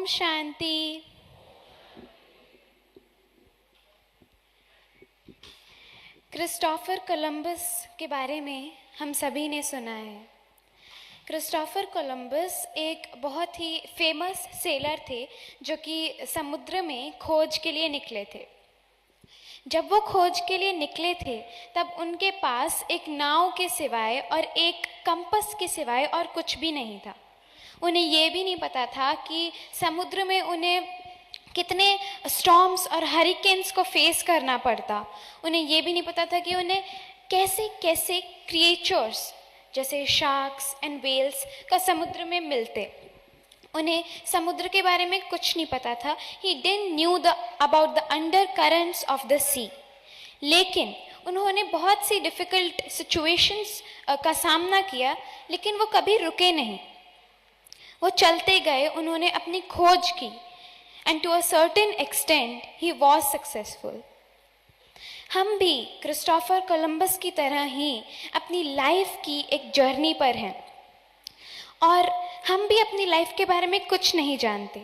Om Shanti. Christopher Columbus के बारे में हम सभी ने सुना है। क्रिस्टोफर कोलंबस एक बहुत ही फेमस सेलर थे जो कि समुद्र में खोज के लिए निकले थे। जब वो खोज के लिए निकले थे तब उनके पास एक नाव के सिवाय और एक कंपास के सिवाय और कुछ भी नहीं था। उन्हें ये भी नहीं पता था कि समुद्र में उन्हें कितने स्टॉर्म्स और हरिकेन्स को फेस करना पड़ता। उन्हें ये भी नहीं पता था कि उन्हें कैसे कैसे क्रिएचर्स जैसे शार्क्स एंड वेल्स का समुद्र में मिलते। उन्हें समुद्र के बारे में कुछ नहीं पता था। He didn't knew about the undercurrents of the sea. लेकिन उन्होंने बहुत सी डिफ़िकल्ट सिचुएशंस का सामना किया, लेकिन वो कभी रुके नहीं। वो चलते गए, उन्होंने अपनी खोज की and to a certain extent he was successful. हम भी क्रिस्टोफर कोलंबस की तरह ही अपनी लाइफ की एक जर्नी पर हैं और हम भी अपनी लाइफ के बारे में कुछ नहीं जानते।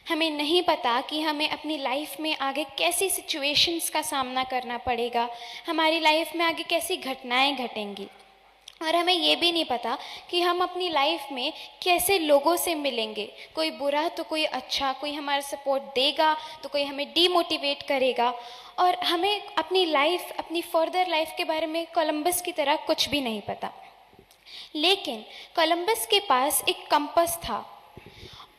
हमें नहीं पता कि हमें अपनी लाइफ में आगे कैसी सिचुएशंस का सामना करना पड़ेगा, हमारी लाइफ में आगे कैसी घटनाएं घटेंगी। और हमें ये भी नहीं पता कि हम अपनी लाइफ में कैसे लोगों से मिलेंगे, कोई बुरा तो कोई अच्छा, कोई हमारा सपोर्ट देगा तो कोई हमें डीमोटिवेट करेगा। और हमें अपनी लाइफ, अपनी फर्दर लाइफ के बारे में कोलंबस की तरह कुछ भी नहीं पता। लेकिन कोलंबस के पास एक कंपास था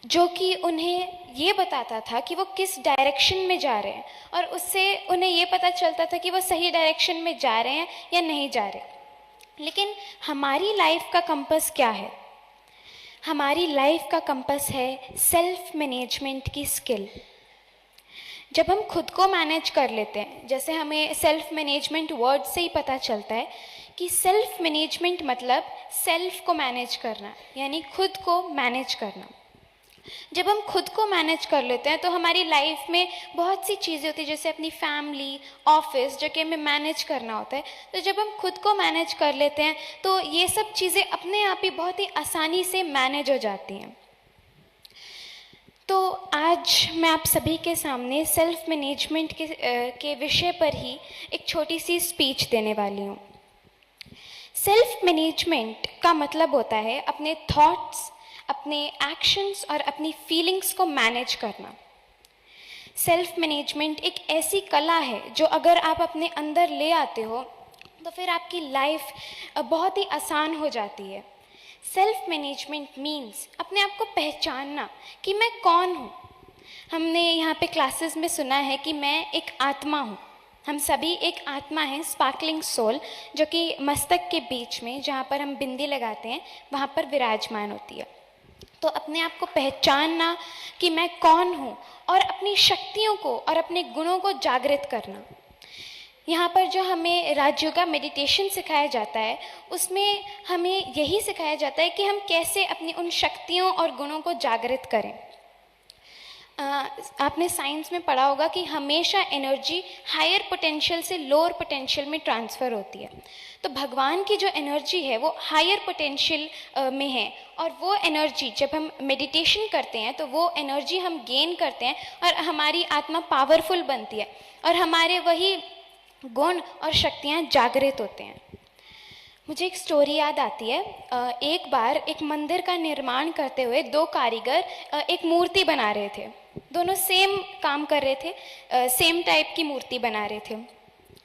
जो कि उन्हें ये बताता था कि वो किस डायरेक्शन में जा रहे हैं, और उससे उन्हें ये पता चलता था कि वो सही डायरेक्शन में जा रहे हैं या नहीं जा रहे। लेकिन हमारी लाइफ का कंपास क्या है? हमारी लाइफ का कंपास है सेल्फ मैनेजमेंट की स्किल। जब हम खुद को मैनेज कर लेते हैं, जैसे हमें सेल्फ मैनेजमेंट वर्ड से ही पता चलता है कि सेल्फ मैनेजमेंट मतलब सेल्फ को मैनेज करना, यानी खुद को मैनेज करना। जब हम खुद को मैनेज कर लेते हैं तो हमारी लाइफ में बहुत सी चीज़ें होती हैं, जैसे अपनी फैमिली, ऑफिस, जो कि हमें मैनेज करना होता है। तो जब हम खुद को मैनेज कर लेते हैं तो ये सब चीज़ें अपने आप ही बहुत ही आसानी से मैनेज हो जाती हैं। तो आज मैं आप सभी के सामने सेल्फ मैनेजमेंट के विषय पर ही एक छोटी सी स्पीच देने वाली हूँ। सेल्फ मैनेजमेंट का मतलब होता है अपने थॉट्स, अपने एक्शंस और अपनी फीलिंग्स को मैनेज करना। सेल्फ मैनेजमेंट एक ऐसी कला है जो अगर आप अपने अंदर ले आते हो तो फिर आपकी लाइफ बहुत ही आसान हो जाती है। सेल्फ मैनेजमेंट मीन्स अपने आप को पहचानना कि मैं कौन हूँ। हमने यहाँ पे क्लासेस में सुना है कि मैं एक आत्मा हूँ। हम सभी एक आत्मा हैं, स्पार्कलिंग सोल, जो कि मस्तक के बीच में, जहाँ पर हम बिंदी लगाते हैं, वहाँ पर विराजमान होती है। तो अपने आप को पहचानना कि मैं कौन हूँ और अपनी शक्तियों को और अपने गुणों को जागृत करना। यहाँ पर जो हमें राजयोगा मेडिटेशन सिखाया जाता है, उसमें हमें यही सिखाया जाता है कि हम कैसे अपनी उन शक्तियों और गुणों को जागृत करें। आपने साइंस में पढ़ा होगा कि हमेशा एनर्जी हायर पोटेंशियल से लोअर पोटेंशियल में ट्रांसफ़र होती है। तो भगवान की जो एनर्जी है वो हायर पोटेंशियल में है, और वो एनर्जी जब हम मेडिटेशन करते हैं तो वो एनर्जी हम गेन करते हैं और हमारी आत्मा पावरफुल बनती है और हमारे वही गुण और शक्तियाँ जागृत होते हैं। मुझे एक स्टोरी याद आती है। एक बार एक मंदिर का निर्माण करते हुए दो कारीगर एक मूर्ति बना रहे थे। दोनों सेम काम कर रहे थे, सेम टाइप की मूर्ति बना रहे थे।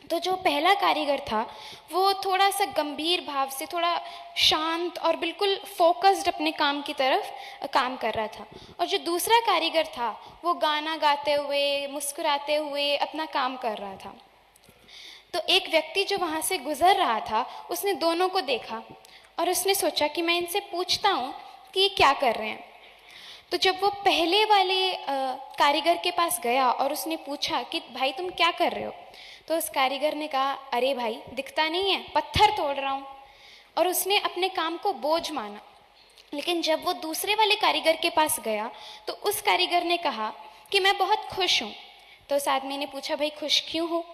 तो जो पहला कारीगर था वो थोड़ा सा गंभीर भाव से, थोड़ा शांत और बिल्कुल फोकस्ड अपने काम की तरफ काम कर रहा था, और जो दूसरा कारीगर था वो गाना गाते हुए, मुस्कुराते हुए अपना काम कर रहा था। तो एक व्यक्ति जो वहाँ से गुज़र रहा था, उसने दोनों को देखा और उसने सोचा कि मैं इनसे पूछता हूँ कि ये क्या कर रहे हैं। तो जब वो पहले वाले कारीगर के पास गया और उसने पूछा कि भाई तुम क्या कर रहे हो, तो उस कारीगर ने कहा, अरे भाई दिखता नहीं है, पत्थर तोड़ रहा हूँ। और उसने अपने काम को बोझ माना। लेकिन जब वो दूसरे वाले कारीगर के पास गया तो उस कारीगर ने कहा कि मैं बहुत खुश हूँ। तो उस आदमी ने पूछा, भाई खुश क्यों हो?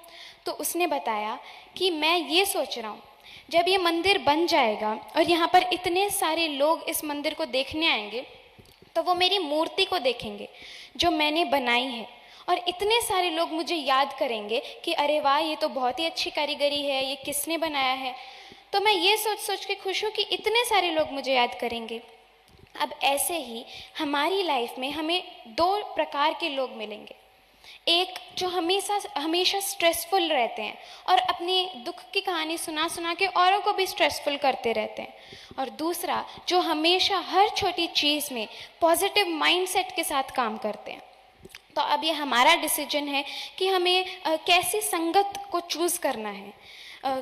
तो उसने बताया कि मैं ये सोच रहा हूँ, जब ये मंदिर बन जाएगा और यहाँ पर इतने सारे लोग इस मंदिर को देखने आएंगे तो वो मेरी मूर्ति को देखेंगे जो मैंने बनाई है, और इतने सारे लोग मुझे याद करेंगे कि अरे वाह, ये तो बहुत ही अच्छी कारीगरी है, ये किसने बनाया है। तो मैं ये सोच सोच के खुश हूँ कि इतने सारे लोग मुझे याद करेंगे। अब ऐसे ही हमारी लाइफ में हमें दो प्रकार के लोग मिलेंगे। एक जो हमेशा हमेशा स्ट्रेसफुल रहते हैं और अपनी दुख की कहानी सुना सुना के औरों को भी स्ट्रेसफुल करते रहते हैं, और दूसरा जो हमेशा हर छोटी चीज़ में पॉजिटिव माइंडसेट के साथ काम करते हैं। तो अब ये हमारा डिसीजन है कि हमें कैसी संगत को चूज़ करना है।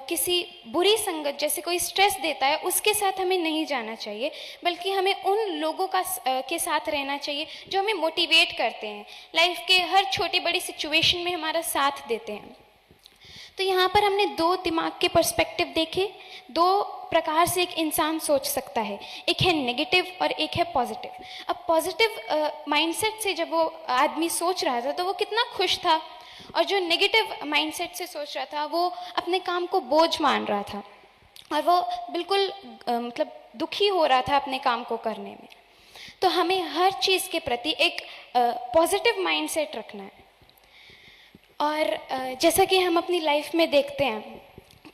किसी बुरी संगत, जैसे कोई स्ट्रेस देता है, उसके साथ हमें नहीं जाना चाहिए, बल्कि हमें उन लोगों के साथ रहना चाहिए जो हमें मोटिवेट करते हैं, लाइफ के हर छोटी बड़ी सिचुएशन में हमारा साथ देते हैं। तो यहाँ पर हमने दो दिमाग के पर्सपेक्टिव देखे, दो प्रकार से एक इंसान सोच सकता है, एक है नेगेटिव और एक है पॉजिटिव। अब पॉजिटिव माइंडसेट से जब वो आदमी सोच रहा था तो वो कितना खुश था, और जो नेगेटिव माइंडसेट से सोच रहा था वो अपने काम को बोझ मान रहा था, और वो बिल्कुल मतलब दुखी हो रहा था अपने काम को करने में। तो हमें हर चीज़ के प्रति एक पॉजिटिव माइंडसेट रखना है। और जैसा कि हम अपनी लाइफ में देखते हैं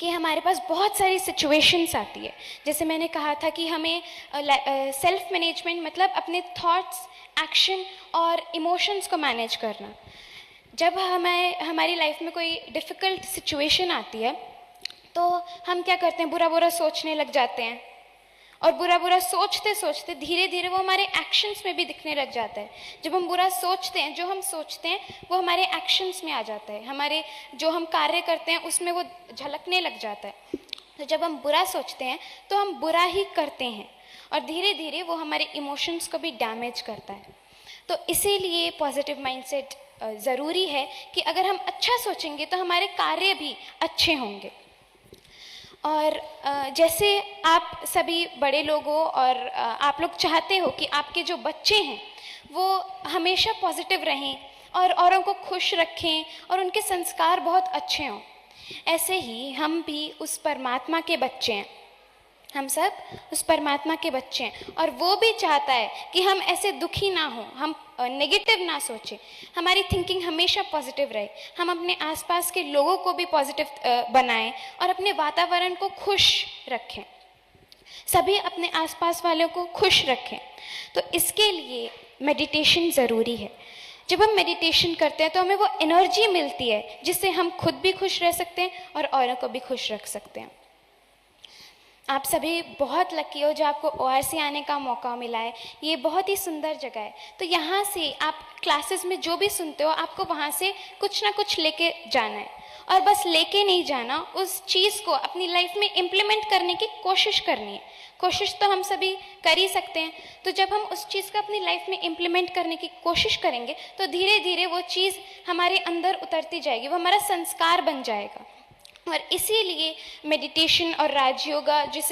कि हमारे पास बहुत सारी सिचुएशंस आती है। जैसे मैंने कहा था कि हमें सेल्फ मैनेजमेंट मतलब अपने थॉट्स, एक्शन और इमोशंस को मैनेज करना। जब हमारी लाइफ में कोई डिफ़िकल्ट सिचुएशन आती है तो हम क्या करते हैं, बुरा बुरा सोचने लग जाते हैं, और बुरा बुरा सोचते सोचते धीरे धीरे वो हमारे एक्शंस में भी दिखने लग जाता है। जब हम बुरा सोचते हैं, जो हम सोचते हैं वो हमारे एक्शंस में आ जाता है, हमारे जो हम कार्य करते हैं उसमें वो झलकने लग जाता है। तो जब हम बुरा सोचते हैं तो हम बुरा ही करते हैं, और धीरे धीरे वो हमारे इमोशंस को भी डैमेज करता है। तो इसीलिए पॉजिटिव माइंडसेट ज़रूरी है कि अगर हम अच्छा सोचेंगे तो हमारे कार्य भी अच्छे होंगे। और जैसे आप सभी बड़े लोग हो और आप लोग चाहते हो कि आपके जो बच्चे हैं वो हमेशा पॉजिटिव रहें और औरों को खुश रखें और उनके संस्कार बहुत अच्छे हों, ऐसे ही हम भी उस परमात्मा के बच्चे हैं। हम सब उस परमात्मा के बच्चे हैं, और वो भी चाहता है कि हम ऐसे दुखी ना हों, हम नेगेटिव ना सोचें, हमारी थिंकिंग हमेशा पॉजिटिव रहे, हम अपने आसपास के लोगों को भी पॉजिटिव बनाएं और अपने वातावरण को खुश रखें, सभी अपने आसपास वालों को खुश रखें। तो इसके लिए मेडिटेशन ज़रूरी है। जब हम मेडिटेशन करते हैं तो हमें वो एनर्जी मिलती है जिससे हम खुद भी खुश रह सकते हैं और औरों को भी खुश रख सकते हैं। आप सभी बहुत लकी हो जो आपको ORC आने का मौका मिला है। ये बहुत ही सुंदर जगह है। तो यहाँ से आप क्लासेस में जो भी सुनते हो, आपको वहाँ से कुछ ना कुछ लेके जाना है, और बस लेके नहीं जाना, उस चीज़ को अपनी लाइफ में इम्प्लीमेंट करने की कोशिश करनी है। कोशिश तो हम सभी कर ही सकते हैं। तो जब हम उस चीज़ को अपनी लाइफ में इम्प्लीमेंट करने की कोशिश करेंगे तो धीरे धीरे वो चीज़ हमारे अंदर उतरती जाएगी, वो हमारा संस्कार बन जाएगा। और इसीलिए मेडिटेशन और राजयोगा, जिसे